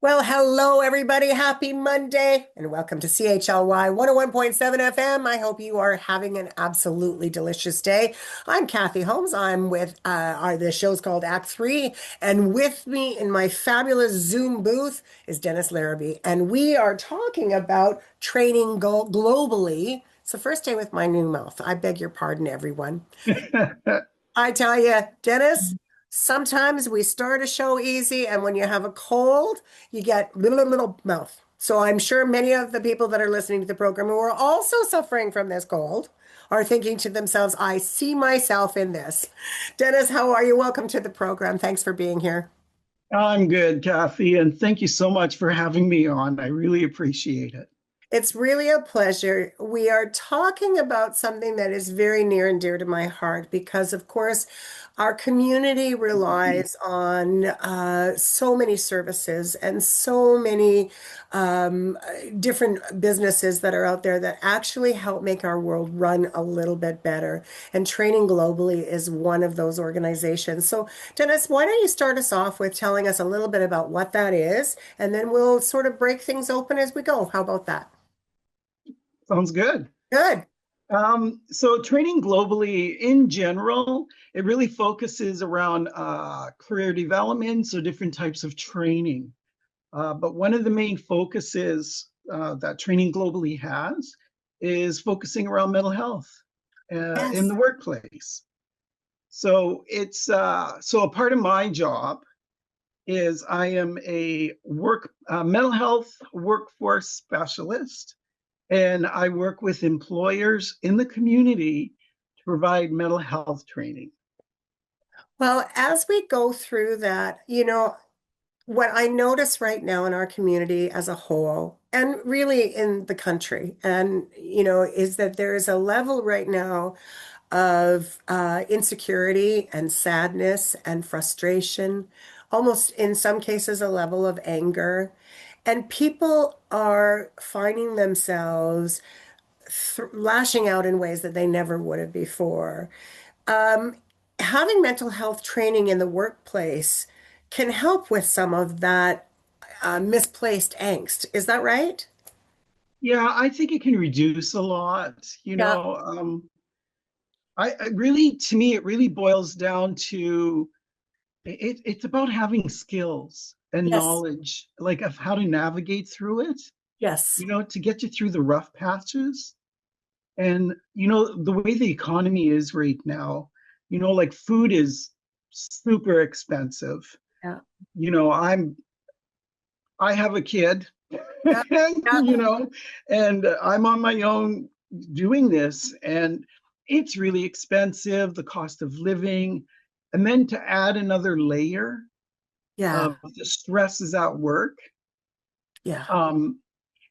Well, hello, everybody. Happy Monday, and welcome to CHLY 101.7 FM. I hope you are having an absolutely delicious day. I'm Kathy Holmes. I'm with the show's called Act Three, and with me in my fabulous Zoom booth is Dennis Larrabee, and we are talking about training globally. It's the first day with my new mouth. I beg your pardon, everyone. I tell you, Dennis, sometimes we start a show easy, and when you have a cold, you get little mouth. So I'm sure many of the people that are listening to the program who are also suffering from this cold are thinking to themselves, I see myself in this. Dennis, how are you? Welcome to the program. Thanks for being here. I'm good, Kathy, and thank you so much for having me on. I really appreciate it. It's really a pleasure. We are talking about something that is very near and dear to my heart because, of course, our community relies on so many services and so many different businesses that are out there that actually help make our world run a little bit better. And Training Globally is one of those organizations. So, Dennis, why don't you start us off with telling us a little bit about what that is, and then we'll sort of break things open as we go. How about that? Sounds good. Good. So training globally in general, it really focuses around career development, so different types of training. But one of the main focuses that training globally has is focusing around mental health in Yes. the workplace. So so a part of my job is I am a mental health workforce specialist, and I work with employers in the community to provide mental health training. Well, as we go through that, what I notice right now in our community as a whole, and really in the country, is that there is a level right now of insecurity and sadness and frustration, almost in some cases, a level of anger. And people are finding themselves lashing out in ways that they never would have before. Um, Having mental health training in the workplace can help with some of that misplaced angst. Is that right? Yeah, I think it can reduce a lot. Yeah. I really, to me, it really boils down to it's about having skills and Yes. knowledge, like of how to navigate through it, Yes. to get you through the rough patches. And, the way the economy is right now, like food is super expensive. Yeah. You know, I have a kid, Yeah. Yeah. and I'm on my own doing this, and it's really expensive, the cost of living. And then to add another layer Yeah. of the stresses at work. Yeah. Um,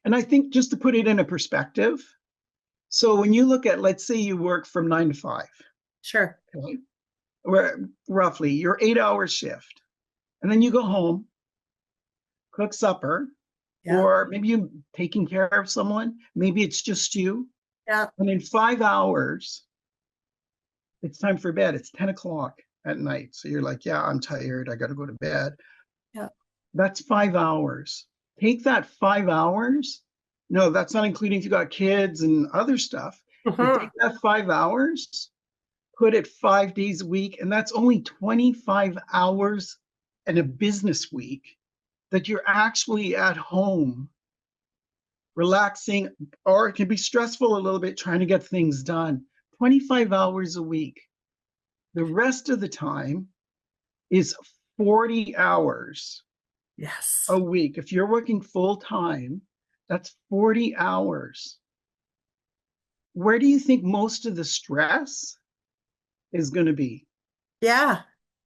and I think just to put it in a perspective, so when you look at, let's say you work from 9 to 5, Sure. okay, where roughly your 8 hour shift, and then you go home, cook supper, Yeah. or maybe you taking care of someone, maybe it's just you. Yeah. And in 5 hours, it's time for bed. It's 10 o'clock at night. So you're like, yeah, I'm tired. I got to go to bed. Yeah. That's 5 hours. Take that 5 hours. No, that's not including if you got kids and other stuff. But take Mhm. that 5 hours, put it 5 days a week, and that's only 25 hours in a business week that you're actually at home relaxing, or it can be stressful a little bit trying to get things done. 25 hours a week. The rest of the time is 40 hours Yes. a week. If you're working full time, that's 40 hours. Where do you think most of the stress is going to be? Yeah.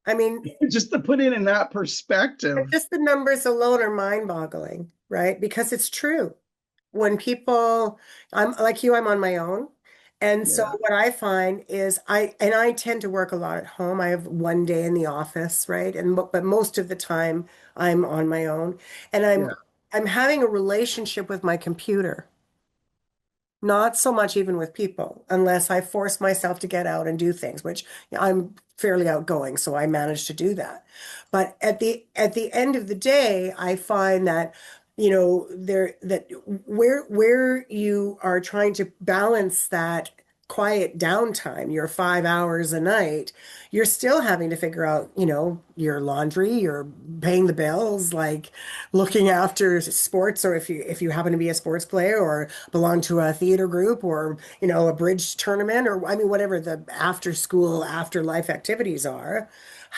I mean, Just to put it in that perspective. just the numbers alone are mind-boggling, right? Because it's true. When people, I'm like you, I'm on my own. And so Yeah, what I find is I tend to work a lot at home. I have one day in the office, right? But most of the time I'm on my own and yeah. I'm having a relationship with my computer Not so much even with people, unless I force myself to get out and do things, which I'm fairly outgoing, so I manage to do that. But at the end of the day, I find that, there that where you are trying to balance that quiet downtime, your 5 hours a night, you're still having to figure out, your laundry, you're paying the bills, like looking after sports, or if you happen to be a sports player or belong to a theater group or, a bridge tournament, or I mean whatever the after school, after life activities are.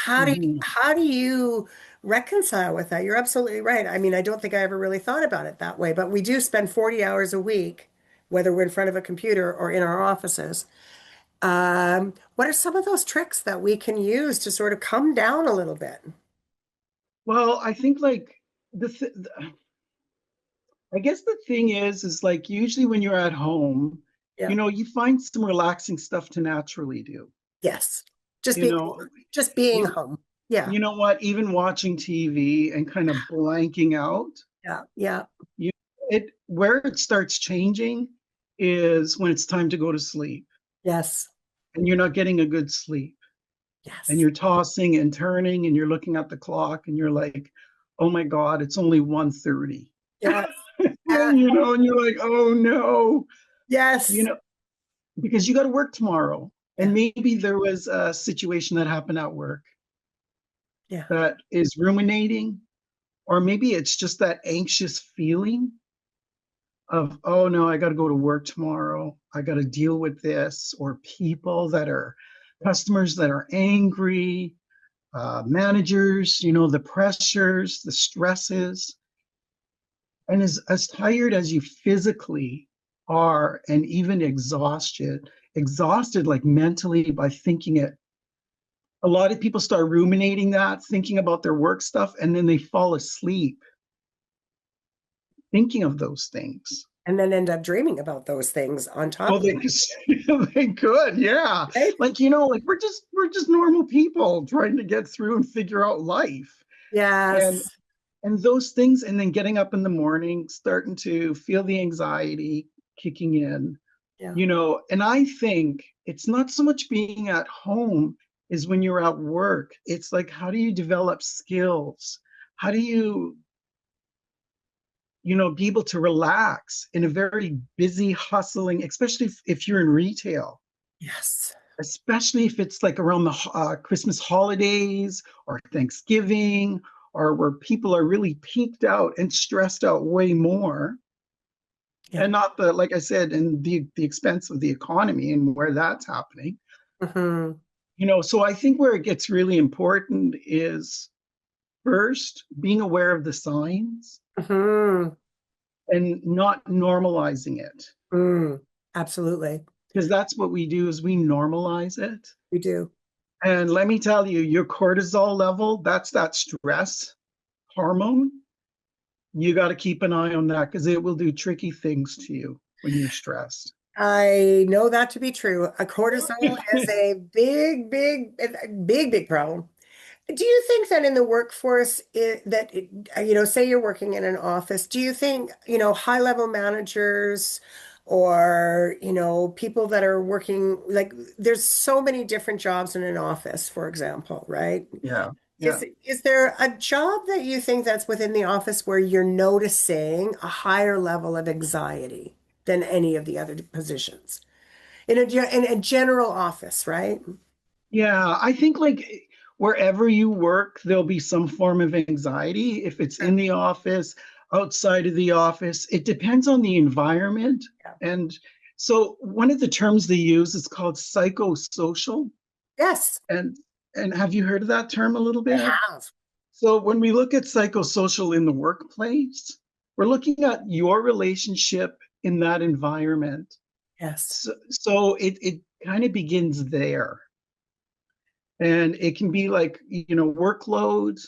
Mhm. How do you reconcile with that? You're absolutely right. I mean, I don't think I ever really thought about it that way, but we do spend 40 hours a week, whether we're in front of a computer or in our offices. What are some of those tricks that we can use to sort of come down a little bit? Well, I think like the th I guess the thing is like usually when you're at home, Yeah. you find some relaxing stuff to naturally do. Yes. Just You being know, just being you home. Yeah. you know what? Even watching TV and kind of blanking out, Yeah. Yeah. you it where it starts changing is when it's time to go to sleep Yes. and you're not getting a good sleep and Yes. you're tossing and turning and you're looking at the clock and you're like, "Oh my God, it's only 1:30." Yes. Yeah. And you're like, "Oh no." You Yes. know, because you got to work tomorrow. And Yeah. maybe there was a situation that happened at work Yeah. that is ruminating, or maybe it's just that anxious feeling of, oh no, I got to go to work tomorrow. I got to deal with this, or people that are customers that are angry, managers, the pressures, the stresses. And as tired as you physically are, and even exhausted like mentally by thinking it, a lot of people start ruminating that, thinking about their work stuff, and then they fall asleep thinking of those things. And then end up dreaming about those things on top Well, of they it. they could, yeah. Right? Like we're just normal people trying to get through and figure out life. And Yes. and those things, and then getting up in the morning, starting to feel the anxiety kicking in, Yeah. and I think it's not so much being at home is when you're at work. It's like, how do you develop skills? How do be able to relax in a very busy, hustling, especially if you're in retail, Yes. especially if it's like around the Christmas holidays or Thanksgiving, or where people are really peaked out and stressed out way more. Yeah. And not the, like I said, and the expense of the economy and where that's happening. Hmm. So I think where it gets really important is first being aware of the signs Hmm. and not normalizing it, Mm. Absolutely. because that's what we do is we normalize it. We do. And let me tell you, your cortisol level, that's that stress hormone. You got to keep an eye on that because it will do tricky things to you when you're stressed. I know that to be true. A cortisol is a big, big, big, big problem. Do you think that in the workforce, say you're working in an office, do you think, high level managers or, people that are working, like there's so many different jobs in an office, for example, right? Yeah. Yeah. Is there a job that you think that's within the office where you're noticing a higher level of anxiety than any of the other positions? In a general office, right? Yeah, I think like wherever you work, there'll be some form of anxiety. If it's in the office, outside of the office, it depends on the environment. Yeah. And so one of the terms they use is called psychosocial. Yes, And have you heard of that term a little I bit? have. So when we look at psychosocial in the workplace, we're looking at your relationship in that environment. Yes. So it kind of begins there. And it can be like, workloads.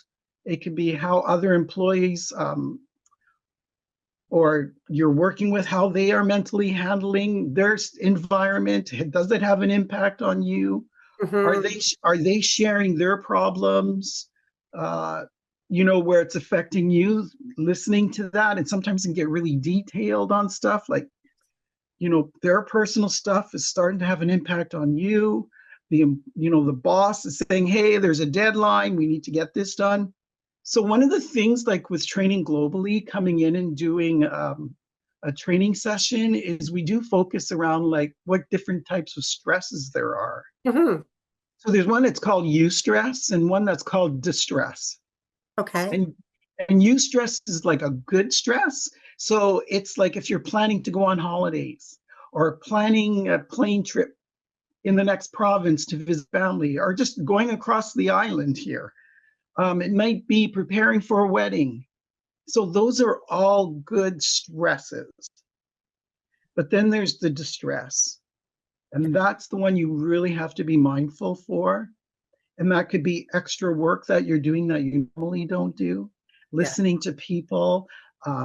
It can be how other employees or you're working with, how they are mentally handling their environment. Does it have an impact on you? Are Hmm. they sharing their problems? Uh, where it's affecting you, listening to that, and sometimes it can get really detailed on stuff like, their personal stuff is starting to have an impact on you. The boss is saying, hey, there's a deadline, we need to get this done. So one of the things, like with Training Globally, coming in and doing a training session, is we do focus around like what different types of stresses there are. Hmm. So there's one that's called eustress and one that's called distress. Okay. And eustress is like a good stress. So it's like if you're planning to go on holidays or planning a plane trip in the next province to visit family or just going across the island here. It might be preparing for a wedding. So those are all good stresses. But then there's the distress. And that's the one you really have to be mindful for. And that could be extra work that you're doing that you normally don't do, Yeah. listening to people,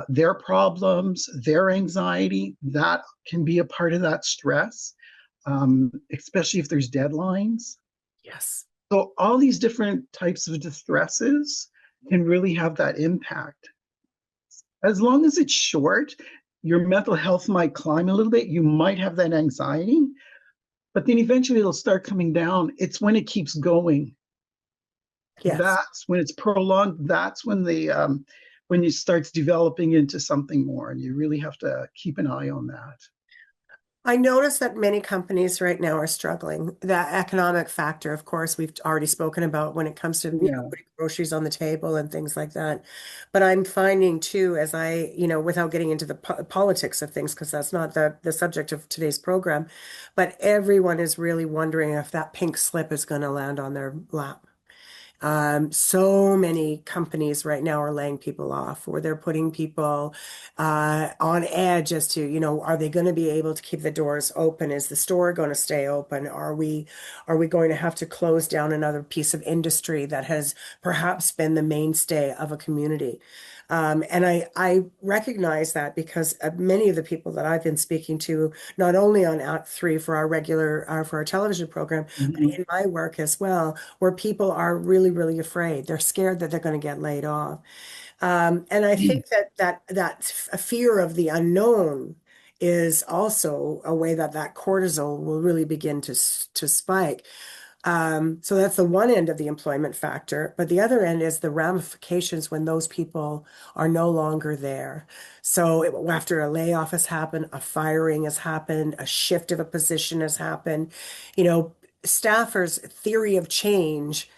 their problems, their anxiety. That can be a part of that stress, especially if there's deadlines. Yes. So, all these different types of distresses can really have that impact. As long as it's short, your mental health might climb a little bit. You might have that anxiety, but then eventually it'll start coming down. It's when it keeps going, Yes. that's when it's prolonged. That's when it starts developing into something more, and you really have to keep an eye on that. I notice that many companies right now are struggling. That economic factor, of course, we've already spoken about when it comes to, Yeah. putting groceries on the table and things like that. But I'm finding too, as without getting into the po politics of things, because that's not the subject of today's program, but everyone is really wondering if that pink slip is going to land on their lap. So many companies right now are laying people off, or they're putting people on edge as to, are they going to be able to keep the doors open? Is the store going to stay open? Are we going to have to close down another piece of industry that has perhaps been the mainstay of a community? And I recognize that because many of the people that I've been speaking to, not only on Act Three for for our television program, but Mhm. in my work as well, where people are really, really afraid. They're scared that they're going to get laid off. And I think that fear of the unknown is also a way that cortisol will really begin to spike. So that's the one end of the employment factor, but the other end is the ramifications when those people are no longer there. So after a layoff has happened, a firing has happened, a shift of a position has happened, you know, staffers' theory of change,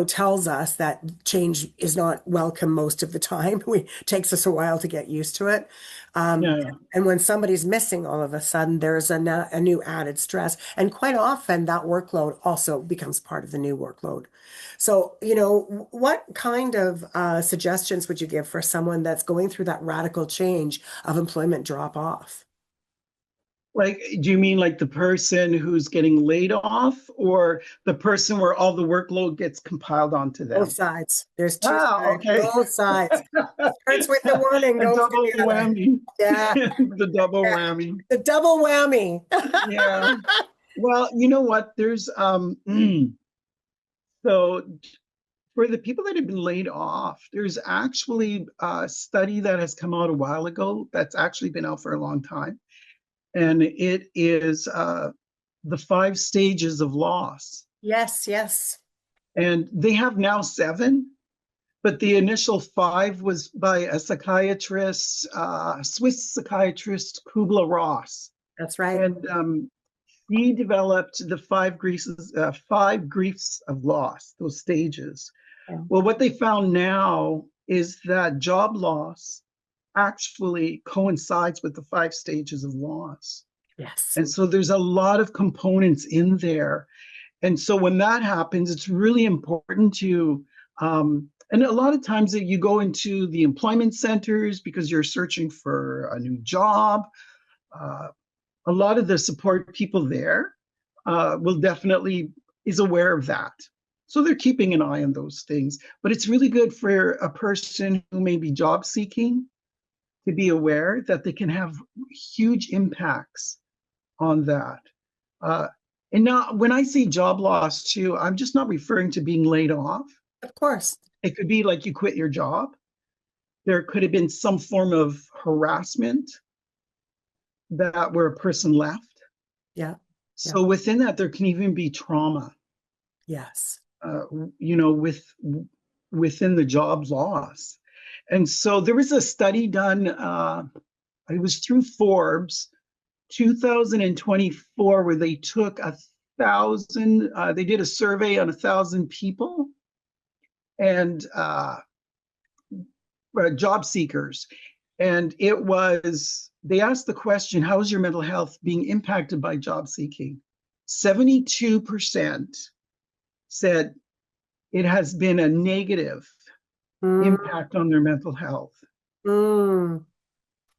tells us that change is not welcome most of the time. It takes us a while to get used to it. Um, Yeah. and when somebody's missing all of a sudden, there's a new added stress. And quite often that workload also becomes part of the new workload. So, what kind of suggestions would you give for someone that's going through that radical change of employment drop off? Like, do you mean like the person who's getting laid off or the person where all the workload gets compiled onto Both them? sides. There's two Ah, sides, okay. both sides. Starts with the one and A goes to double the other. whammy. Yeah. The double Yeah. whammy. The double whammy. Yeah. Well, you know what? There's so for the people that have been laid off, there's actually a study that has come out a while ago that's actually been out for a long time. And it is the 5 stages of loss. Yes, yes. And they have now 7, but the initial 5 was by a psychiatrist, Swiss psychiatrist, Kubler-Ross. That's right. And he developed the 5 griefs of loss, those stages. Yeah. Well, what they found now is that job loss actually coincides with the 5 stages of loss. Yes. And so there's a lot of components in there. And so when that happens, it's really important to, and a lot of times that you go into the employment centers because you're searching for a new job. Uh, a lot of the support people there will definitely is aware of that. So they're keeping an eye on those things. But it's really good for a person who may be job seeking to be aware that they can have huge impacts on that. Uh, and now, when I see job loss too, I'm just not referring to being laid off. Of course. It could be like you quit your job. There could have been some form of harassment. that where a person left. Yeah. Yeah. So within that, there can even be trauma, Yes. uh, you know, within the job loss. And so there was a study done, it was through Forbes, 2024, where they took 1,000, they did a survey on 1,000 people and job seekers. And they asked the question, how is your mental health being impacted by job seeking? 72% said it has been a negative Mm, impact on their mental health. mm,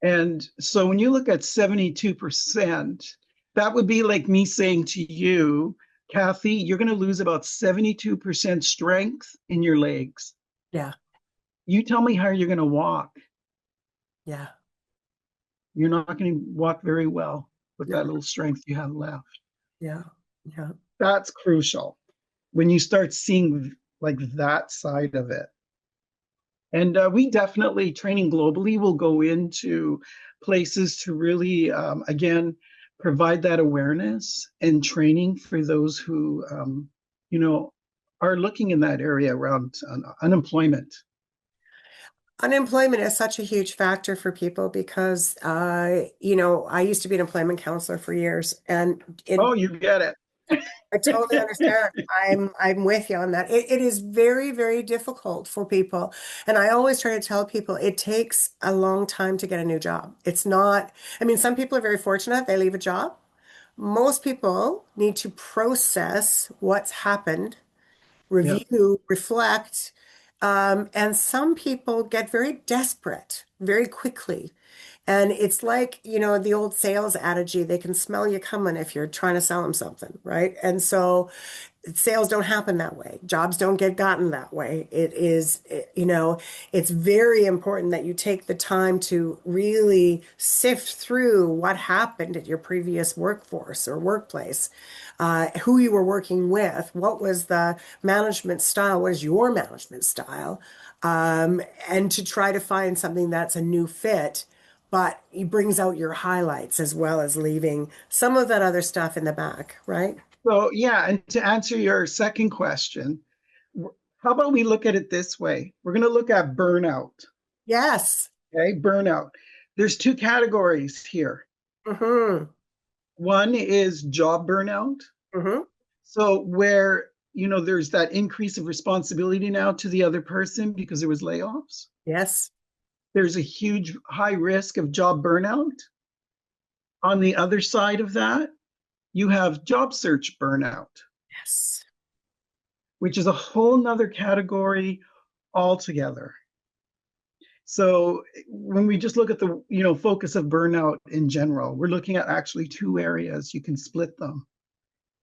And so when you look at 72%, that would be like me saying to you, Kathy, you're going to lose about 72% strength in your legs. yeah. You tell me how you're going to walk. Yeah. You're not going to walk very well with No. that little strength you have left. Yeah. Yeah. That's crucial when you start seeing like that side of it. And we definitely, Training Globally, will go into places to really, again, provide that awareness and training for those who, you know, are looking in that area around unemployment. Unemployment is such a huge factor for people because, I used to be an employment counselor for years, and Oh, you get I totally it. understand. I'm with you on that. It is very, very difficult for people. And I always try to tell people it takes a long time to get a new job. It's not, I mean, some people are very fortunate, they leave a job. Most people need to process what's happened, Yeah. review, reflect. And some people get very desperate very quickly. And it's like, the old sales adage, they can smell you coming if you're trying to sell them something, right? And so sales don't happen that way. Jobs don't get gotten that way. It's very important that you take the time to really sift through what happened at your previous workforce or workplace, who you were working with, what was the management style, what is your management style, and to try to find something that's a new fit. But it brings out your highlights as well as leaving some of that other stuff in the back, right? So, yeah. And to answer your second question, how about we look at it this way? We're going to look at burnout. Yes. Okay. Burnout. There's two categories here. Mm-hmm. One is job burnout. Mm-hmm. So where, there's that increase of responsibility now to the other person because there was layoffs. Yes. There's a huge high risk of job burnout. On the other side of that, you have job search burnout, Yes. which is a whole nother category altogether. So when we just look at the, focus of burnout in general, we're looking at actually two areas. You can split them.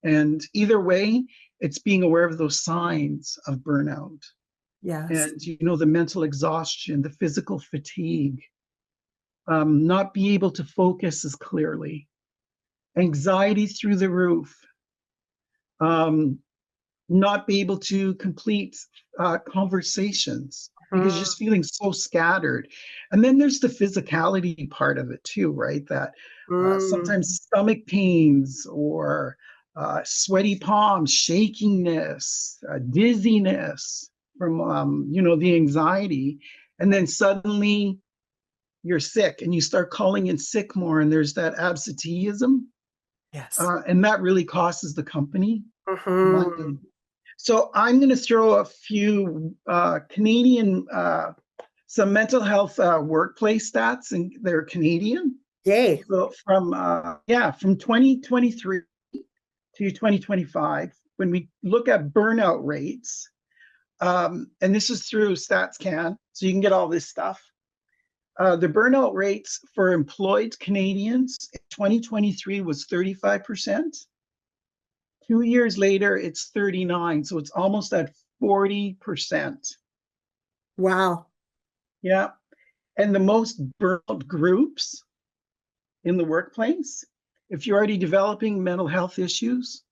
And either way, it's being aware of those signs of burnout Yes. and, the mental exhaustion, the physical fatigue, not be able to focus as clearly, anxiety through the roof, um, not be able to complete conversations because you're just feeling so scattered. And then there's the physicality part of it too, right? That Mm-hmm. sometimes stomach pains or sweaty palms, shakiness, dizziness from, the anxiety. And then suddenly you're sick and you start calling in sick more, and there's that absenteeism. Yes. And that really costs the company Mm-hmm. money. So I'm going to throw a few Canadian, some mental health workplace stats, and they're Canadian. Yay. So from 2023 to 2025, when we look at burnout rates, and this is through StatsCan, so you can get all this stuff. The burnout rates for employed Canadians in 2023 was 35%. 2 years later, it's 39. So it's almost at 40%. Wow. Yeah. And the most burnout groups in the workplace, if you're already developing mental health issues,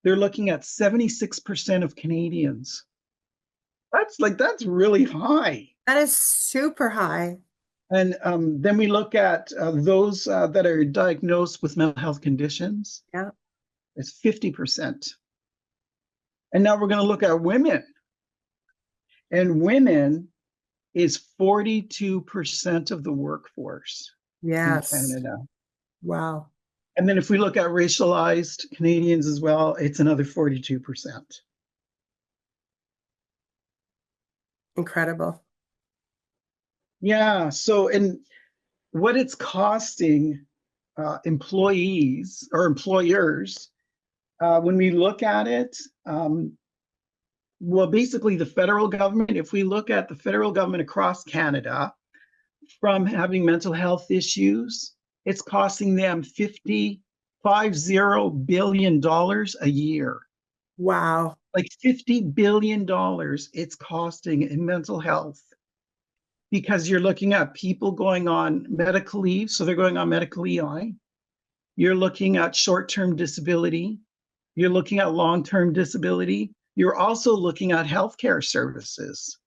they're looking at 76% of Canadians. That's really high. That is super high. And then we look at those that are diagnosed with mental health conditions. Yeah. It's 50%. And now we're going to look at women. And women is 42% of the workforce in Yes. Canada. Wow. And then if we look at racialized Canadians as well, it's another 42%. Incredible. Yeah. So, and what it's costing employees or employers, when we look at it, well, basically the federal government, if we look at the federal government across Canada, from having mental health issues, it's costing them $50 billion a year. Wow. Like $50 billion it's costing in mental health because you're looking at people going on medical leave. So they're going on medical EI. You're looking at short-term disability. You're looking at long-term disability. You're also looking at healthcare services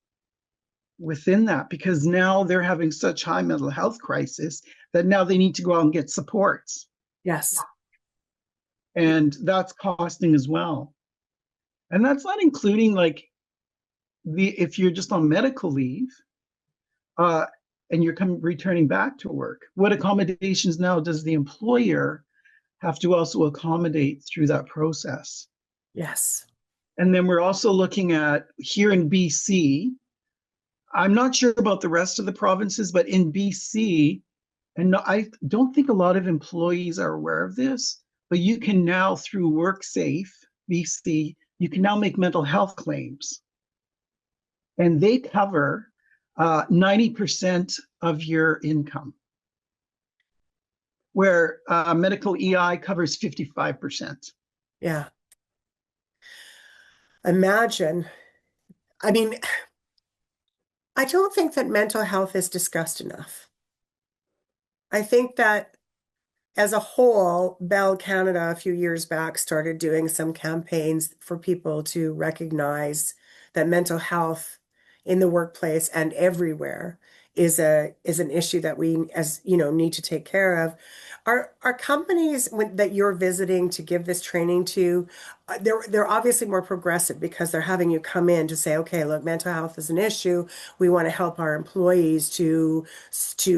within that because now they're having such high mental health crisis that now they need to go out and get supports. Yes. And that's costing as well. And that's not including like the if you're just on medical leave uh, and you're returning back to work, what accommodations now does the employer have to also accommodate through that process? Yes. And then we're also looking at here in BC. I'm not sure about the rest of the provinces, but in BC, and no, I don't think a lot of employees are aware of this, but you can now, through WorkSafe BC, you can now make mental health claims. And they cover 90% of your income, where medical EI covers 55%. Yeah. Imagine. I mean, I don't think that mental health is discussed enough. I think that as a whole, Bell Canada a few years back started doing some campaigns for people to recognize that mental health in the workplace and everywhere is an issue that we as you know need to take care of. Are companies that you're visiting to give this training to, they're obviously more progressive because they're having you come in to say, okay, look, mental health is an issue. We want to help our employees to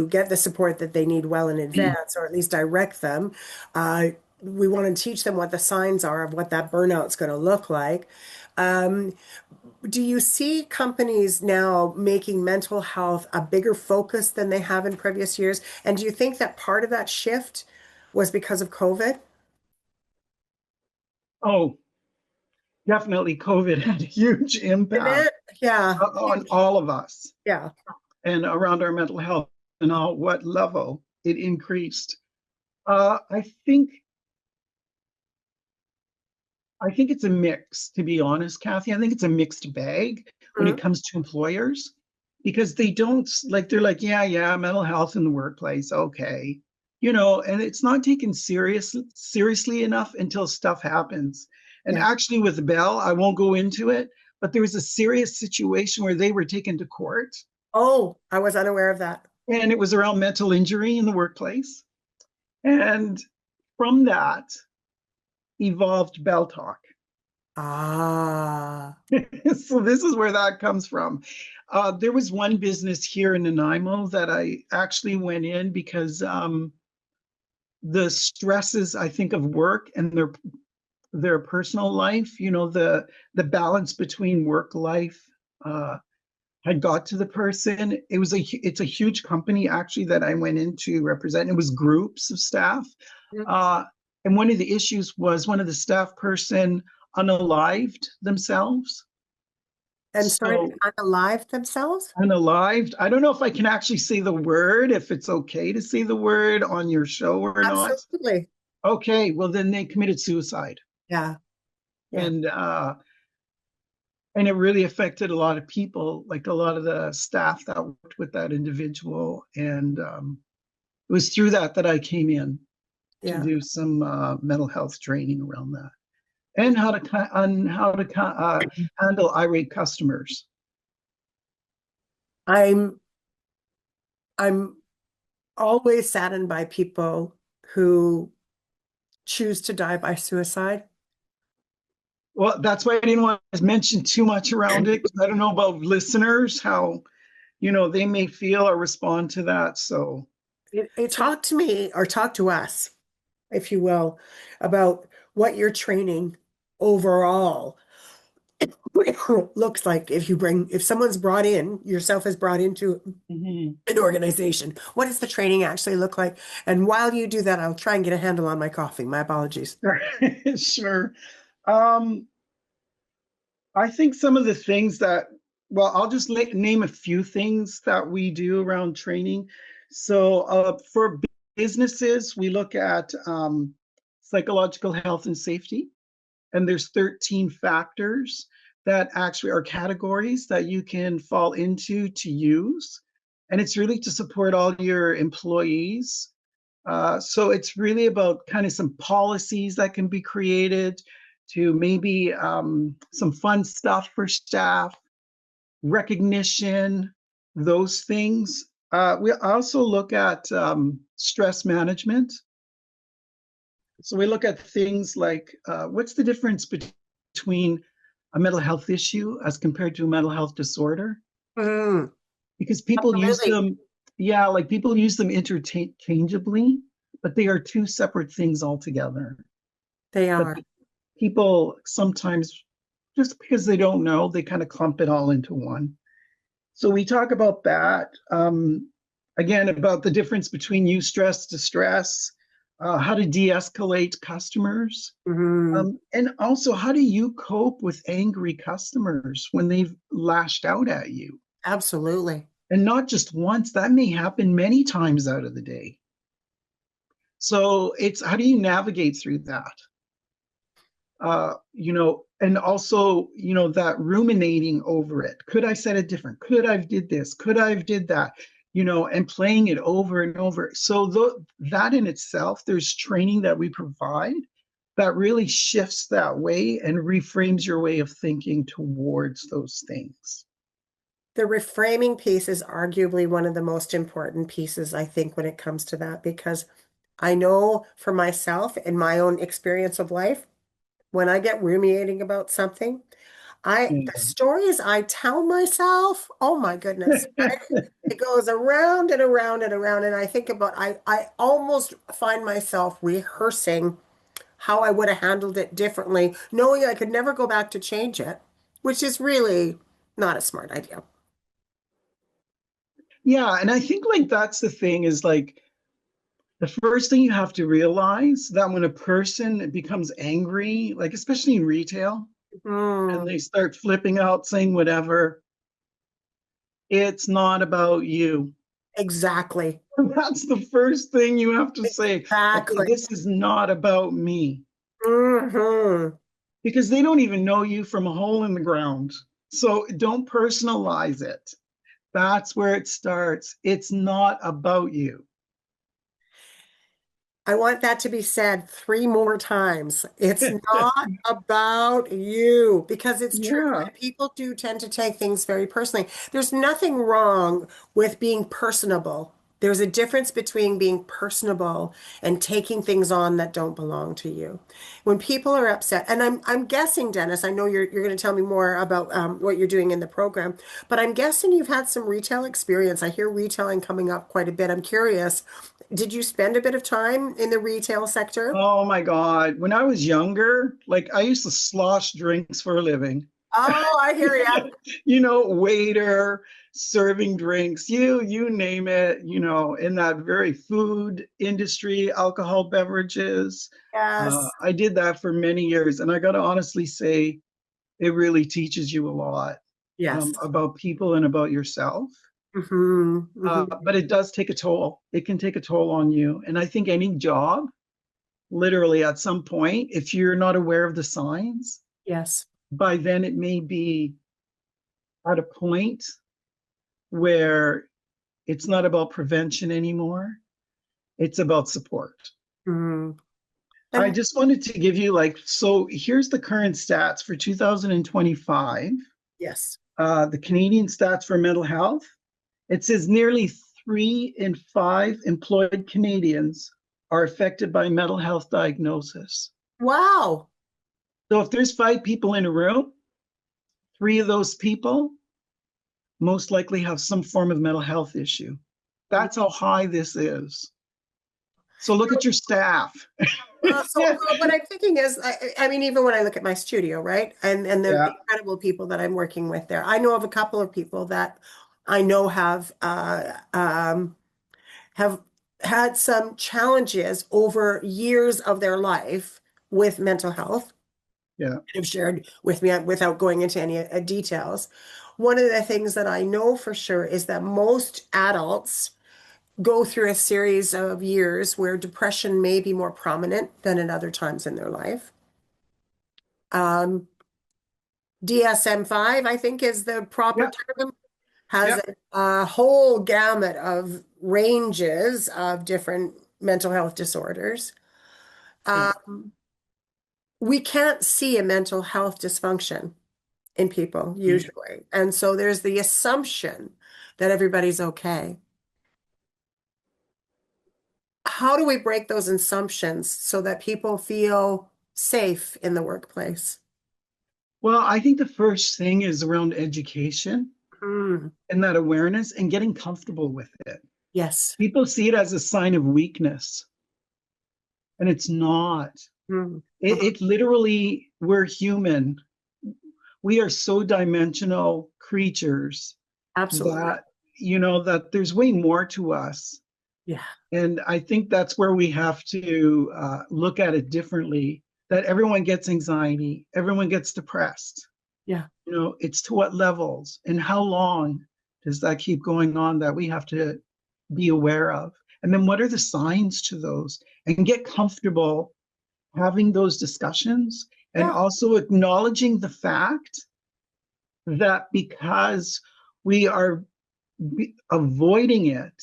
get the support that they need well in advance, or at least direct them. Uh, we want to teach them what the signs are of what that burnout's going to look like. Um, do you see companies now making mental health a bigger focus than they have in previous years? And do you think that part of that shift was because of COVID? Oh, definitely COVID had a huge And impact then, yeah, on all of us yeah, and around our mental health and on what level it increased. I think it's a mix, to be honest, Kathy. I think it's a mixed bag when it mhm, comes to employers because they don't like, they're like, yeah, yeah, mental health in the workplace. Okay. And it's not taken seriously enough until stuff happens. And yeah. actually with Bell, I won't go into it, but there was a serious situation where they were taken to court Oh, I was unaware of that. and it was around mental injury in the workplace. And from that evolved Bell Talk. Ah, So this is where that comes from. There was one business here in Nanaimo that I actually went in because the stresses, I think, of work and their personal life, the balance between work life uh, had got to the person. It's a huge company actually that I went in to represent. It was groups of staff. mm. Uh, and one of the issues was one of the staff person unalived themselves. And started So to unalive themselves? unalived. I don't know if I can actually say the word, if it's okay to say the word on your show or not. Absolutely. Okay, well then they committed suicide. Yeah, yeah, And and it really affected a lot of people, like a lot of the staff that worked with that individual. And it was through that I came in to yeah. do some mental health training around that and how to handle irate customers. I'm I'm always saddened by people who choose to die by suicide. Well, that's why I didn't want to mention too much around it, 'cause I don't know about listeners, how, they may feel or respond to that. So, Talk to me or talk to us, if you will, about what your training overall looks like if someone's brought in, yourself is brought into mhm. an organization, what does the training actually look like? And while you do that, I'll try and get a handle on my coffee. My apologies. Sure. Um, I think some of the things that, well, I'll just name a few things that we do around training. So, for businesses, we look at psychological health and safety, and there's 13 factors that actually are categories that you can fall into to use. And it's really to support all your employees. So it's really about kind of some policies that can be created, to maybe some fun stuff for staff, recognition, those things. We also look at stress management. So we look at things like, what's the difference between a mental health issue as compared to a mental health disorder? Mm, Because people use absolutely. them, yeah, like people use them interchangeably, but they are two separate things altogether. They But are. people sometimes, just because they don't know, they kind of clump it all into one. So we talk about that. Again, about the difference between eustress to stress, how to de-escalate customers, Mhm. and also how do you cope with angry customers when they've lashed out at you? Absolutely. And not just once, that may happen many times out of the day. So it's how do you navigate through that? And also, that ruminating over it. Could I said it different? Could I've did this? Could I've did that? And playing it over and over. So that in itself, there's training that we provide that really shifts that way and reframes your way of thinking towards those things. The reframing piece is arguably one of the most important pieces, I think, when it comes to that, because I know for myself in my own experience of life, when I get ruminating about something, the Yeah. stories I tell myself, oh my goodness, it goes around and around and around. And I think about, I almost find myself rehearsing how I would have handled it differently, knowing I could never go back to change it, which is really not a smart idea. Yeah, and I think like that's the thing, is like the first thing you have to realize that when a person becomes angry, like especially in retail, and Mm, they start flipping out, saying whatever, it's not about you. exactly. That's the first thing you have to say. Okay, Exactly. this is not about me. Hmm. Because they don't even know you from a hole in the ground. So don't personalize it. That's where it starts. It's not about you. I want that to be said three more times. It's not about you because it's true. Yeah. And people do tend to take things very personally. There's nothing wrong with being personable. There's a difference between being personable and taking things on that don't belong to you. When people are upset, and I'm guessing, Dennis, I know you're going to tell me more about what you're doing in the program, but I'm guessing you've had some retail experience. I hear retailing coming up quite a bit. I'm curious. Did you spend a bit of time in the retail sector? Oh my God. When I was younger, like I used to slosh drinks for a living. Oh, I hear ya. Waiter, serving drinks, you name it, in that very food industry, alcohol beverages. Yes. I did that for many years, and I got to honestly say, it really teaches you a lot Yes. about people and about yourself. Hmm. But it does take a toll. It can take a toll on you. And I think any job, literally at some point, if you're not aware of the signs, Yes. by then it may be at a point where it's not about prevention anymore. It's about support. Hmm. I And just wanted to give you so here's the current stats for 2025. yes. The Canadian stats for mental health. It says nearly 3 in 5 employed Canadians are affected by mental health diagnosis. Wow. So if there's 5 people in a room, 3 of those people most likely have some form of mental health issue. That's how high this is. So look at your staff. Well, what I'm thinking is, I mean, even when I look at my studio, right, and the Yeah, incredible people that I'm working with there, I know of a couple of people that I know have had some challenges over years of their life with mental health. yeah, Have shared with me without going into any details. One of the things that I know for sure is that most adults go through a series of years where depression may be more prominent than at other times in their life. Um, DSM-5, I think, is the proper yeah, term, has yeah. a whole gamut of ranges of different mental health disorders. Yeah. Um, we can't see a mental health dysfunction in people Mm. usually. And so there's the assumption that everybody's okay. How do we break those assumptions so that people feel safe in the workplace? Well, I think the first thing is around education Mm, and that awareness and getting comfortable with it. yes. People see it as a sign of weakness, and it's not. Mm, It literally, we're human. We are so dimensional creatures absolutely. that, that there's way more to us. Yeah. And I think that's where we have to look at it differently, that everyone gets anxiety, everyone gets depressed. Yeah. It's to what levels and how long does that keep going on that we have to be aware of. And then what are the signs to those? And get comfortable having those discussions and Yeah. also acknowledging the fact that because we are avoiding it,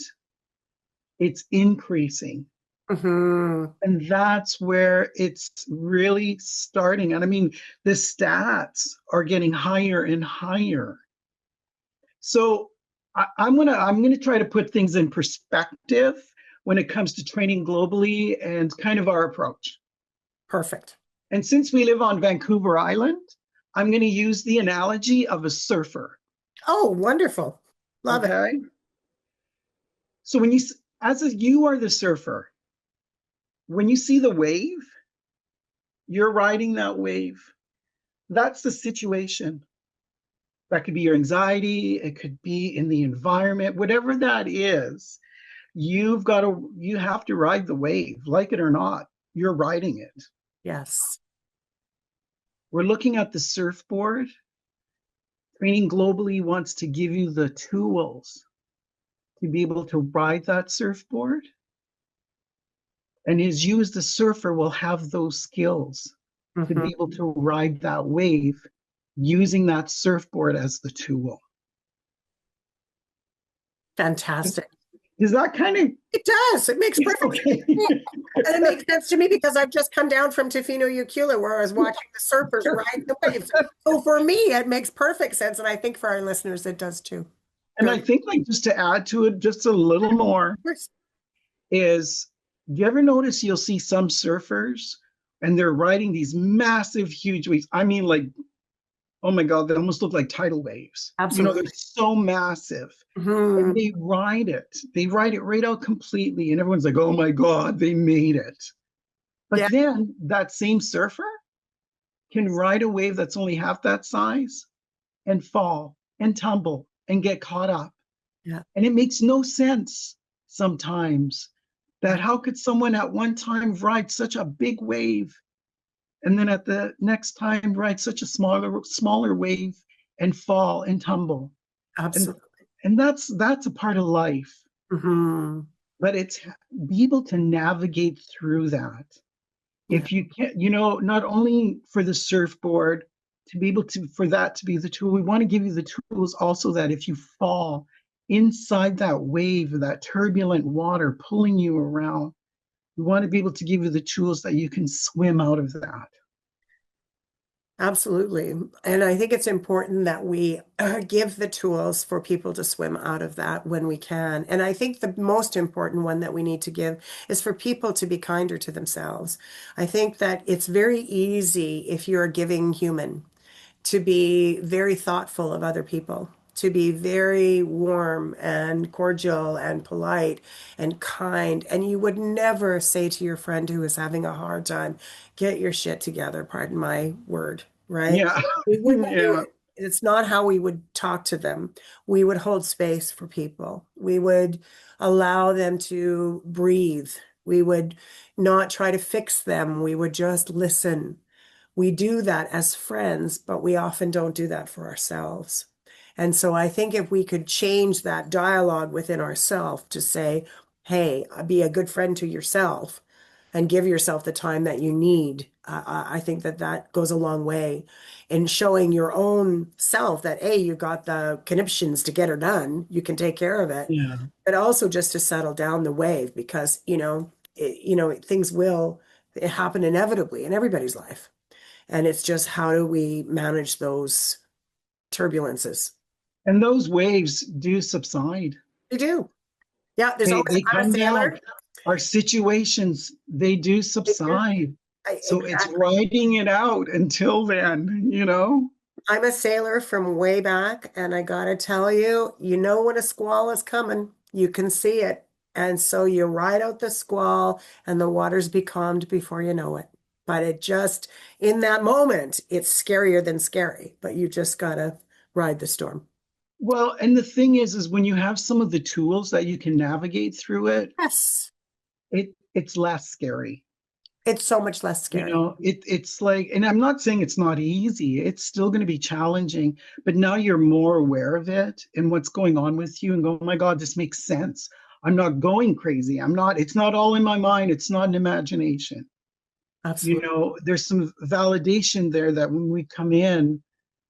it's increasing. Hmm. And that's where it's really starting. And I mean, the stats are getting higher and higher. So I'm gonna try to put things in perspective when it comes to training globally and kind of our approach. Perfect. And since we live on Vancouver Island, I'm going to use the analogy of a surfer. Oh, wonderful. Love it. Okay. So you are the surfer, when you see the wave, you're riding that wave. That's the situation. That could be your anxiety. It could be in the environment, whatever that is. You have to ride the wave, like it or not. You're riding it. Yes. We're looking at the surfboard. Training Globally wants to give you the tools to be able to ride that surfboard. And as you as the surfer will have those skills to Hmm. be able to ride that wave using that surfboard as the tool. Fantastic. Does that kind of It does. It makes perfect sense okay? to me. And it makes sense to me because I've just come down from Tofino Ucula where I was watching the surfers ride the waves. So for me, it makes perfect sense. And I think for our listeners, it does too. And I Brilliant. think like just to add to it just a little more is, do you ever notice you'll see some surfers and they're riding these massive, huge waves? I mean, like, oh my God, they almost look like tidal waves. They're Absolutely. so massive. And Hmm. they ride it. They ride it right out completely. And everyone's like, oh my God, they made it. But Yeah, then that same surfer can ride a wave that's only half that size and fall and tumble and get caught up. yeah, And it makes no sense sometimes that yeah. how could someone at one time ride such a big wave and then at the next time ride such a smaller wave and fall and tumble? And Absolutely. and that's a part of life. Hmm. But it's be able to navigate through that. Yeah, If you can, not only for the surfboard, to be able to, for that to be the tool, we want to give you the tools also that if you fall inside that wave, that turbulent water pulling you around, we want to be able to give you the tools that you can swim out of that. Absolutely. And I think it's important that we give the tools for people to swim out of that when we can. And I think the most important one that we need to give is for people to be kinder to themselves. I think that it's very easy if you're a giving human to be very thoughtful of other people, to be very warm and cordial and polite and kind. And you would never say to your friend who is having a hard time, get your shit together, pardon my word, right? Yeah. We wouldn't do Yeah. it. It's not how we would talk to them. We would hold space for people. We would allow them to breathe. We would not try to fix them. We would just listen. We do that as friends, but we often don't do that for ourselves. And so I think if we could change that dialogue within ourselves to say, hey, be a good friend to yourself and give yourself the time that you need, I think that that goes a long way in showing your own self that, hey, you got the conniptions to get her done, you can take care of it, Yeah. but also just to settle down the wave because, things will happen inevitably in everybody's life. And it's just how do we manage those turbulences? And those waves do subside. They do. Yeah, there's always, They I'm a come down. sailor. Our situations, they do They do. subside. So it's Exactly. riding it out until then, you know? I'm a sailor from way back, and I gotta tell you, you know when a squall is coming, you can see it. And so you ride out the squall, and the waters be calmed before you know it. But it just, in that moment, it's scarier than scary, but you just gotta ride the storm. Well, and the thing is when you have some of the tools that you can navigate through it, Yes. it's less scary. It's so much less You scary. know, it's like, and I'm not saying it's not easy. It's still going to be challenging, but now you're more aware of it and what's going on with you and go, oh my God, this makes sense. I'm not going crazy. It's not all in my mind. It's not an imagination. You Absolutely. know, there's some validation there that when we come in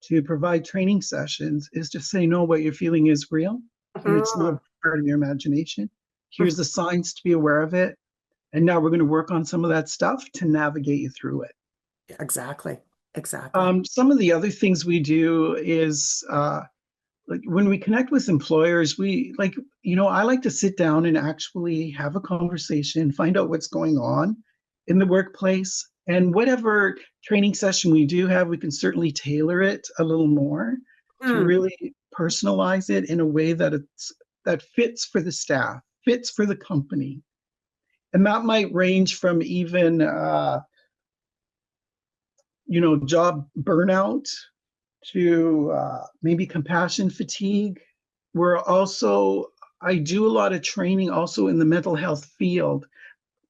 to provide training sessions is to say, no, what you're feeling is real and it's not Mhm. part of your imagination. Here's the signs to be aware of it. And now we're going to work on some of that stuff to navigate you through it. Exactly. Exactly. Some of the other things we do is like when we connect with employers, we like, I like to sit down and actually have a conversation, find out what's going on in the workplace. And whatever training session we do have, we can certainly tailor it a little more to Mm. really personalize it in a way that fits for the staff, fits for the company. And that might range from even job burnout to maybe compassion fatigue. We're also, I do a lot of training also in the mental health field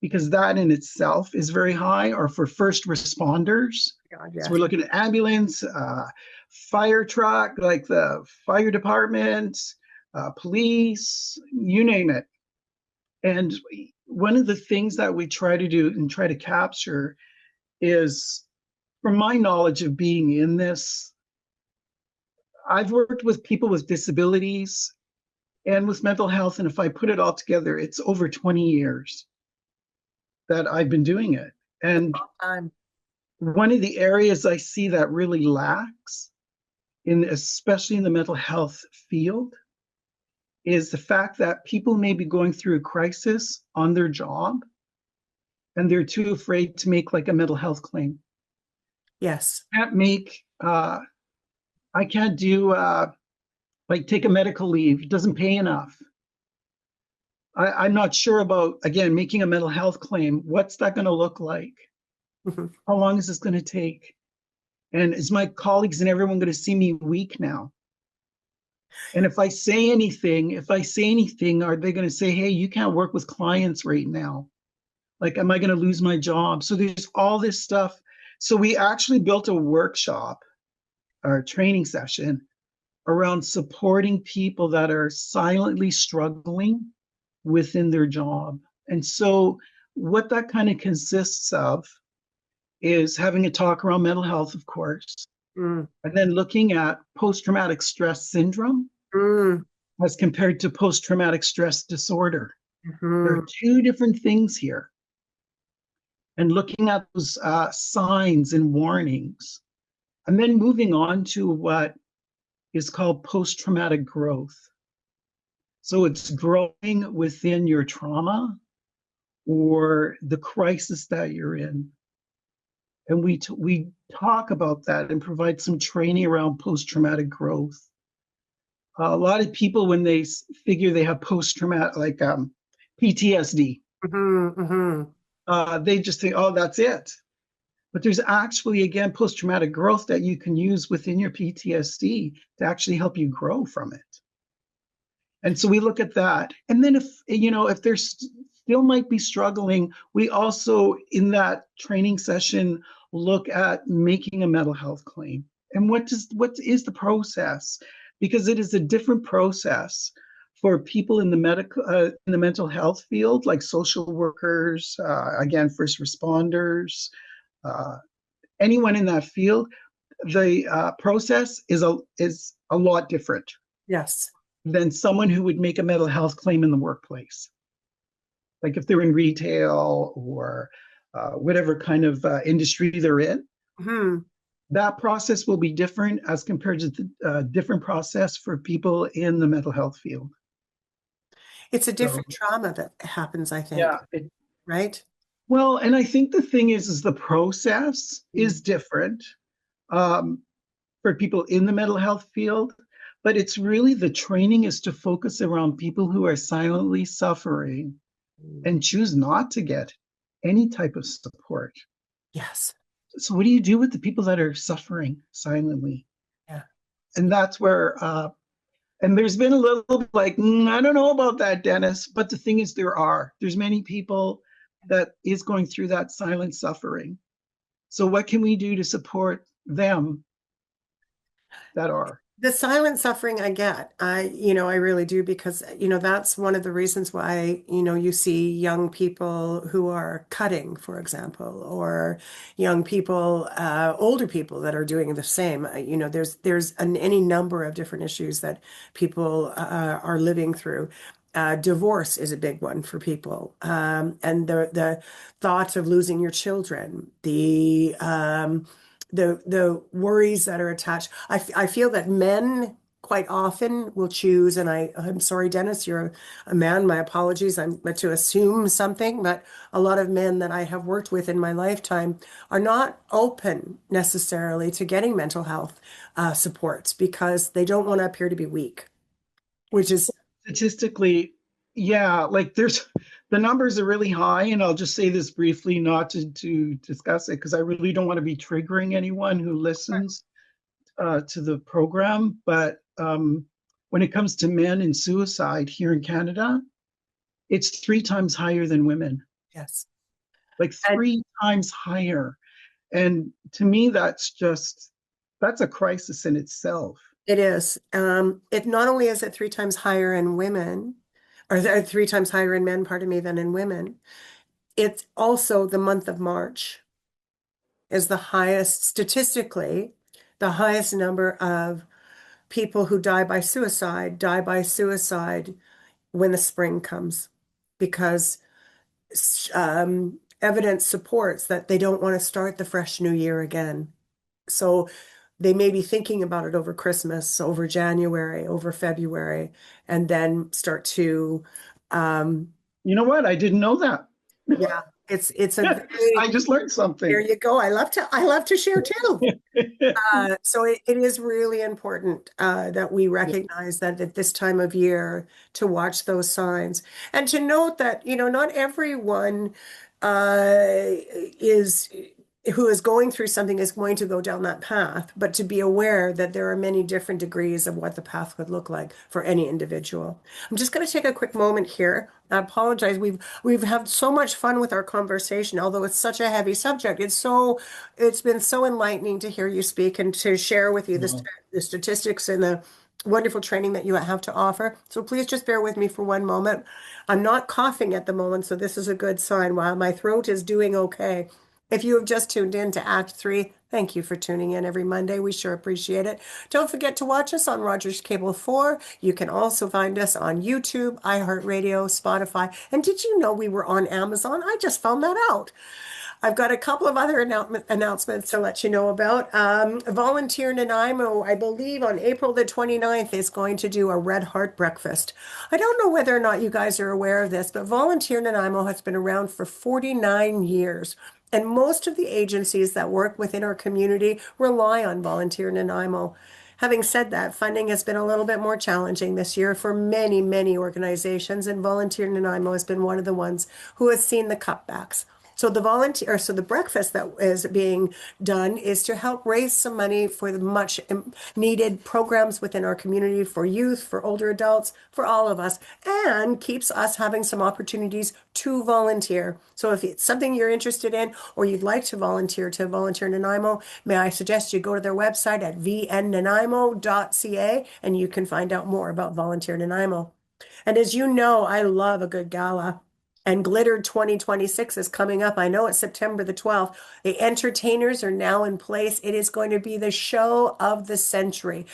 because that in itself is very high, or for first responders. God, So we're yes. looking at ambulance, fire truck, like the fire department, police, you name it. And one of the things that we try to do and try to capture is, from my knowledge of being in this, I've worked with people with disabilities and with mental health. And if I put it all together, it's over 20 years that I've been doing it. And I'm one of the areas I see that really lacks, especially in the mental health field, is the fact that people may be going through a crisis on their job and they're too afraid to make like a mental health claim. yes. Can't make, I can't do, like take a medical leave. It doesn't pay enough. I'm not sure about, again, making a mental health claim. What's that going to look like? Mhm. How long is this going to take? And is my colleagues and everyone going to see me weak now? And if I say anything, are they going to say, hey, you can't work with clients right now? Like, am I going to lose my job? So there's all this stuff. So we actually built a workshop or training session around supporting people that are silently struggling within their job. And so, what that kind of consists of is having a talk around mental health, of course, Mm. and then looking at post traumatic stress syndrome Mm. as compared to post traumatic stress disorder. There Mhm. are two different things here. And looking at those signs and warnings And then moving on to what is called post-traumatic growth. So it's growing within your trauma or the crisis that you're in. And we talk about that and provide some training around post-traumatic growth. A lot of people, when they figure they have post-traumatic, like PTSD, Hmm. they just think, oh, that's it. But there's actually, again, post-traumatic growth that you can use within your PTSD to actually help you grow from it. And so we look at that. And then if there's still might be struggling, we also in that training session look at making a mental health claim. And what is the process? Because it is a different process for people in the mental health field, like social workers, again, first responders, uh, anyone in that field. The process is a lot different Yes. than someone who would make a mental health claim in the workplace. Like if they're in retail or whatever kind of industry they're in, Hmm. that process will be different as compared to the different process for people in the mental health field. It's a So different trauma that happens, I think, yeah, right? well, and I think the thing is the process is different um, for people in the mental health field, but it's really the training is to focus around people who are silently suffering Mm. and choose not to get any type of support. Yes. So, what do you do with the people that are suffering silently? Yeah. And that's where, and there's been a little bit like, I don't know about that, Dennis. But the thing is, there's many people that is going through that silent suffering. So, what can we do to support them that are? The silent suffering I get, I really do because, that's one of the reasons why, you see young people who are cutting, for example, or young people, older people that are doing the same. Any number of different issues that people are living through. Divorce is a big one for people, and the thought of losing your children, the worries that are attached. I feel that men quite often will choose, and I'm sorry, Dennis, you're a man. My apologies. I'm to assume something, but a lot of men that I have worked with in my lifetime are not open necessarily to getting mental health supports because they don't want to appear to be weak, which is Statistically, yeah, like there's the numbers are really high, and I'll just say this briefly, not to discuss it, because I really don't want to be triggering anyone who listens to the program. But when it comes to men and suicide here in Canada, it's 3 times higher than women, yes. like And 3 times higher. And to me, that's a crisis in itself. it is. It not only is it 3 times higher in women, or 3 times higher in men, pardon me, than in women. It's also the month of March is the highest, statistically, the highest number of people who die by suicide when the spring comes, because evidence supports that they don't want to start the fresh new year again. So they may be thinking about it over Christmas, over January, over February, and then start to, um, You know what? I didn't know that. yeah, it's a very, I just learned there something. you go. I love to share too. So it is really important that we recognize that at this time of year to watch those signs and to note that, not everyone is who is going through something is going to go down that path, but to be aware that there are many different degrees of what the path would look like for any individual. I'm just going to take a quick moment here. I apologize. We've had so much fun with our conversation, although it's such a heavy subject. It's been so enlightening to hear you speak and to share with you Well, the statistics and the wonderful training that you have to offer. So please just bear with me for one moment. I'm not coughing at the moment, so this is a good sign. While my throat is doing okay. If you have just tuned in to Act 3, thank you for tuning in every Monday. We sure appreciate it. Don't forget to watch us on Rogers Cable 4. You can also find us on YouTube, iHeartRadio, Spotify. And did you know we were on Amazon? I just found that out. I've got a couple of other announcements to let you know about. Volunteer Nanaimo, I believe on April the 29th, is going to do a Red Heart breakfast. I don't know whether or not you guys are aware of this, but Volunteer Nanaimo has been around for 49 years. And most of the agencies that work within our community rely on Volunteer Nanaimo. Having said that, funding has been a little bit more challenging this year for many, many organizations, and Volunteer Nanaimo has been one of the ones who has seen the cutbacks. So the breakfast that is being done is to help raise some money for the much needed programs within our community for youth, for older adults, for all of us, and keeps us having some opportunities to volunteer. So if it's something you're interested in or you'd like to volunteer Nanaimo, may I suggest you go to their website at vnnanaimo.ca and you can find out more about Volunteer Nanaimo. And as you know, I love a good gala. And Glitter 2026 is coming up. I know it's September the 12th. The entertainers are now in place. It is going to be the show of the century.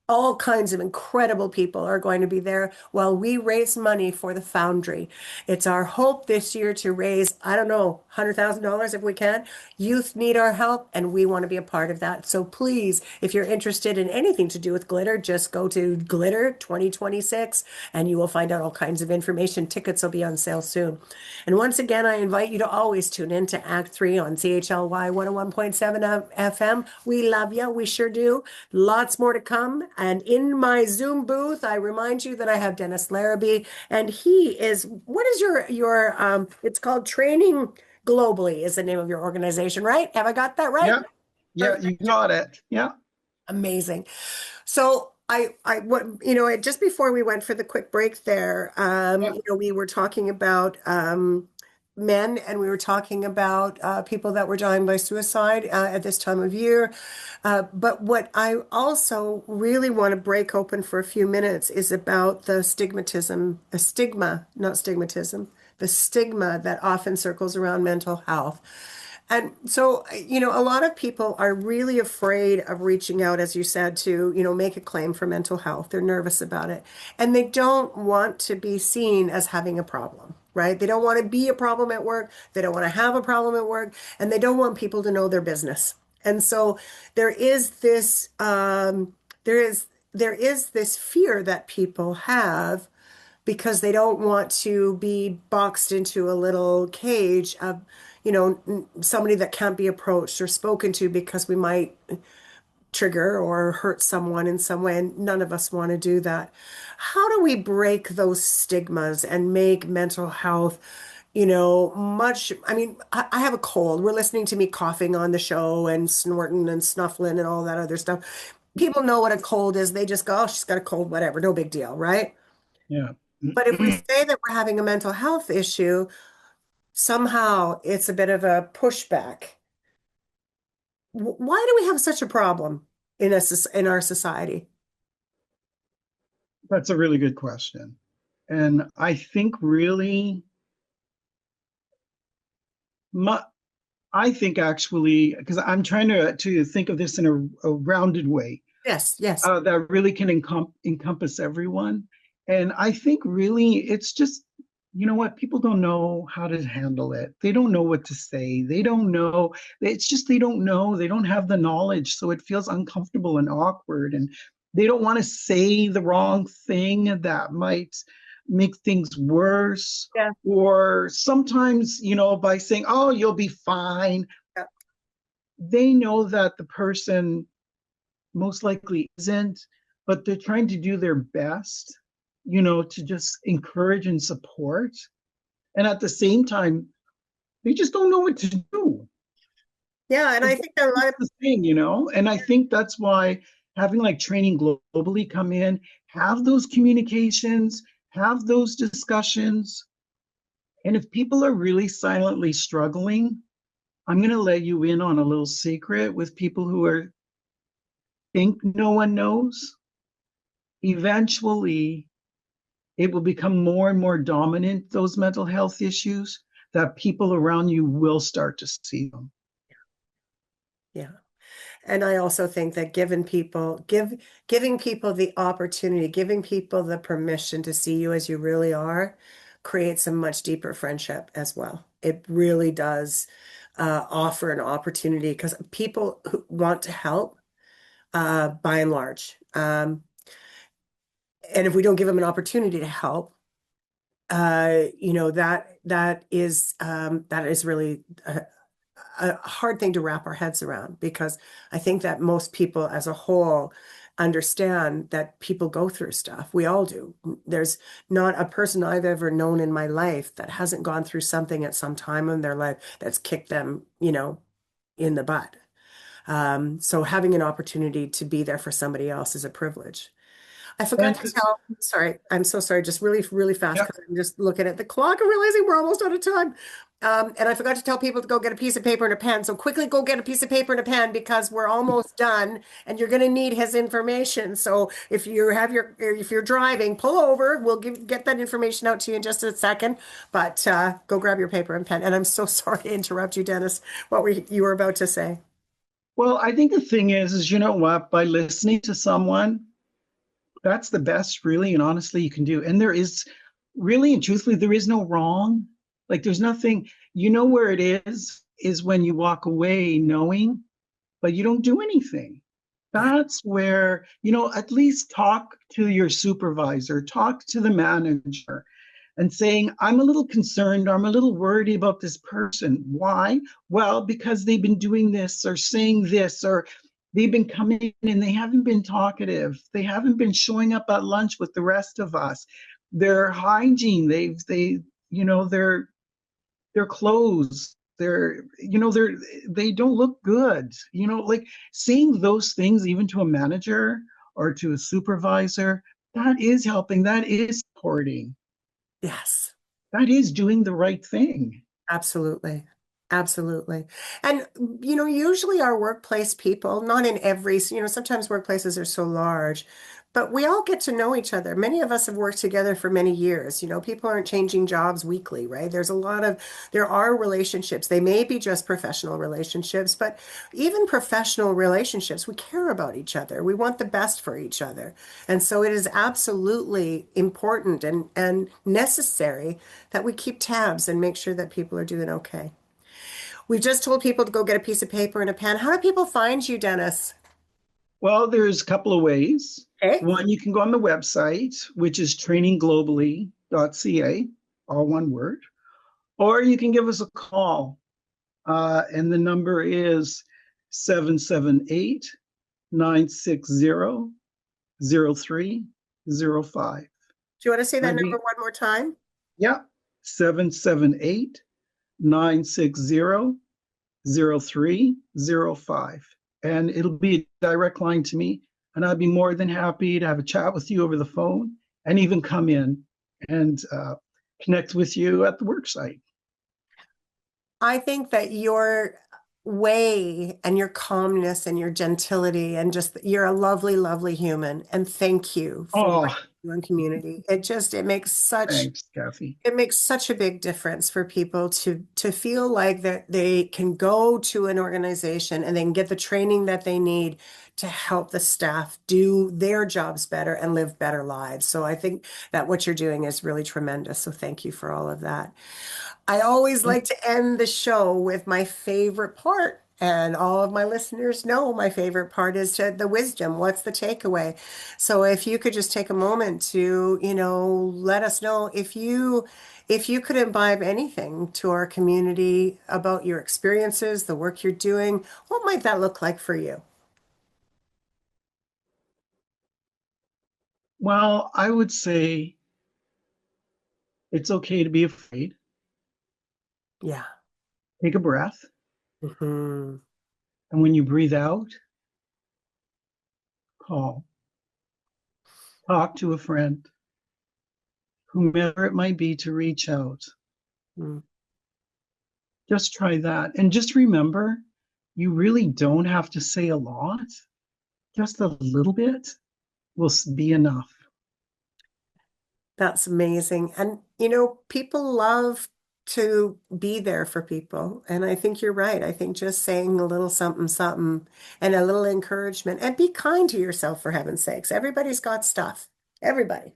All kinds of incredible people are going to be there while we raise money for the Foundry. It's our hope this year to raise, I don't know, $100,000 if we can. Youth need our help, and we want to be a part of that. So please, if you're interested in anything to do with glitter, just go to Glitter 2026 and you will find out all kinds of information. Tickets will be on sale soon. And once again, I invite you to always tune in to Act 3 on CHLY 101.7 FM. We love you. We sure do. Lots more to come. And in my Zoom booth, I remind you that I have Dennis Larrabee, and he is, what is it's called Training Globally is the name of your organization, right? Have I got that right? Yeah, yeah, you Perfect. got it. Yeah, Amazing. So just before we went for the quick break there, yeah, we were talking about men and we were talking about people that were dying by suicide at this time of year. But what I also really want to break open for a few minutes is about the stigma, not stigmatism, the stigma that often circles around mental health. And so, a lot of people are really afraid of reaching out, as you said, to, make a claim for mental health. They're nervous about it. And they don't want to be seen as having a problem, right? They don't want to be a problem at work. They don't want to have a problem at work. And they don't want people to know their business. And so there is this, there is this fear that people have because they don't want to be boxed into a little cage of, somebody that can't be approached or spoken to because we might trigger or hurt someone in some way. And none of us want to do that. How do we break those stigmas and make mental health, I have a cold. We're listening to me coughing on the show and snorting and snuffling and all that other stuff. People know what a cold is. They just go, oh, she's got a cold, whatever, no big deal, right? yeah. But if we say that we're having a mental health issue, somehow it's a bit of a pushback. Why do we have such a problem in our society? That's a really good question. And I think really, my, I think actually, because I'm trying to think of this in a rounded way Yes, yes. that really can encompass everyone. And I think really it's just, you know what, people don't know how to handle it. They don't know what to say. They don't know. It's just they don't know. They don't have the knowledge. So it feels uncomfortable and awkward. And they don't want to say the wrong thing that might make things worse. Yeah, Or sometimes, by saying, oh, you'll be fine, yeah, they know that the person most likely isn't, but they're trying to do their best, to just encourage and support. And at the same time, they just don't know what to do. yeah. And I think that a lot That's of the thing. And I think that's why having like training globally come in, have those communications, have those discussions. And if people are really silently struggling, I'm going to let you in on a little secret with people who are think no one knows. Eventually, it will become more and more dominant, those mental health issues, that people around you will start to see them. yeah. And I also think that giving people the opportunity, giving people the permission to see you as you really are, creates a much deeper friendship as well. It really does offer an opportunity because people who want to help, by and large, and if we don't give them an opportunity to help, that is really a hard thing to wrap our heads around because I think that most people as a whole understand that people go through stuff. We all do. There's not a person I've ever known in my life that hasn't gone through something at some time in their life that's kicked them, in the butt. So having an opportunity to be there for somebody else is a privilege. I forgot And to tell, sorry, I'm so sorry, just really, really fast yeah, because I'm just looking at the clock and realizing we're almost out of time. And I forgot to tell people to go get a piece of paper and a pen. So quickly go get a piece of paper and a pen because we're almost done and you're going to need his information. So if you're driving, pull over. We'll get that information out to you in just a second. But go grab your paper and pen. And I'm so sorry to interrupt you, Dennis. You were about to say? well, I think the thing is you know what? By listening to someone, that's the best, really, and honestly, you can do. And there is really and truthfully, there is no wrong. Like, there's nothing, you know, where it is when you walk away knowing, but you don't do anything. Yeah. That's where, at least talk to your supervisor, talk to the manager, and saying, I'm a little concerned, or I'm a little worried about this person. Why? Well, because they've been doing this or saying this, or they've been coming in and they haven't been talkative. They haven't been showing up at lunch with the rest of us. Their hygiene, their clothes, they don't look good. Like saying those things even to a manager or to a supervisor, that is helping, that is supporting, Yes. that is doing the right thing. Absolutely. Absolutely. And, usually our workplace people, not in every, sometimes workplaces are so large, but we all get to know each other. Many of us have worked together for many years. People aren't changing jobs weekly, right? There are relationships. They may be just professional relationships, but even professional relationships, we care about each other. We want the best for each other. And so it is absolutely important and necessary that we keep tabs and make sure that people are doing okay. We just told people to go get a piece of paper and a pen. How do people find you, Dennis? Well, there's a couple of ways. Okay. One, you can go on the website, which is trainingglobally.ca, all one word, or you can give us a call. And the number is 778 960 0305. Do you want to say that I'd number be, one more time? yeah, 778 960 0305. And it'll be a direct line to me. And I'd be more than happy to have a chat with you over the phone and even come in and connect with you at the work site. I think that your way and your calmness and your gentility and just you're a lovely, lovely human. And thank you for what Oh, you do in community. It makes such thanks, Kathy. it makes such a big difference for people to feel like that they can go to an organization and they can get the training that they need to help the staff do their jobs better and live better lives. So I think that what you're doing is really tremendous. So thank you for all of that. I always like to end the show with my favorite part. And all of my listeners know my favorite part is the wisdom. What's the takeaway? So if you could just take a moment to, let us know if you could imbibe anything to our community about your experiences, the work you're doing, what might that look like for you? Well, I would say it's okay to be afraid. Yeah. Take a breath. Hmm. And when you breathe out, call, talk to a friend, whomever it might be, to reach out. Just try that. And just remember, you really don't have to say a lot. Just a little bit will be enough. That's amazing. And, people love to be there for people. And I think you're right. I think just saying a little something, something, and a little encouragement, and be kind to yourself for heaven's sakes. Everybody's got stuff. Everybody.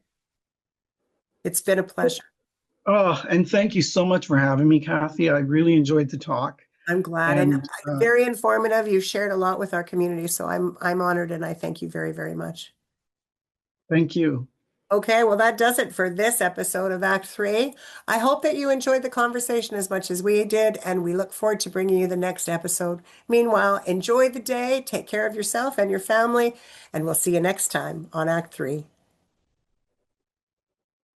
It's been a pleasure. Oh, and thank you so much for having me, Kathy. I really enjoyed the talk. I'm glad and And very informative. You've shared a lot with our community, so I'm honored and I thank you very, very much. thank you. Okay, well, that does it for this episode of Act Three. I hope that you enjoyed the conversation as much as we did, and we look forward to bringing you the next episode. Meanwhile, enjoy the day, take care of yourself and your family, and we'll see you next time on Act Three.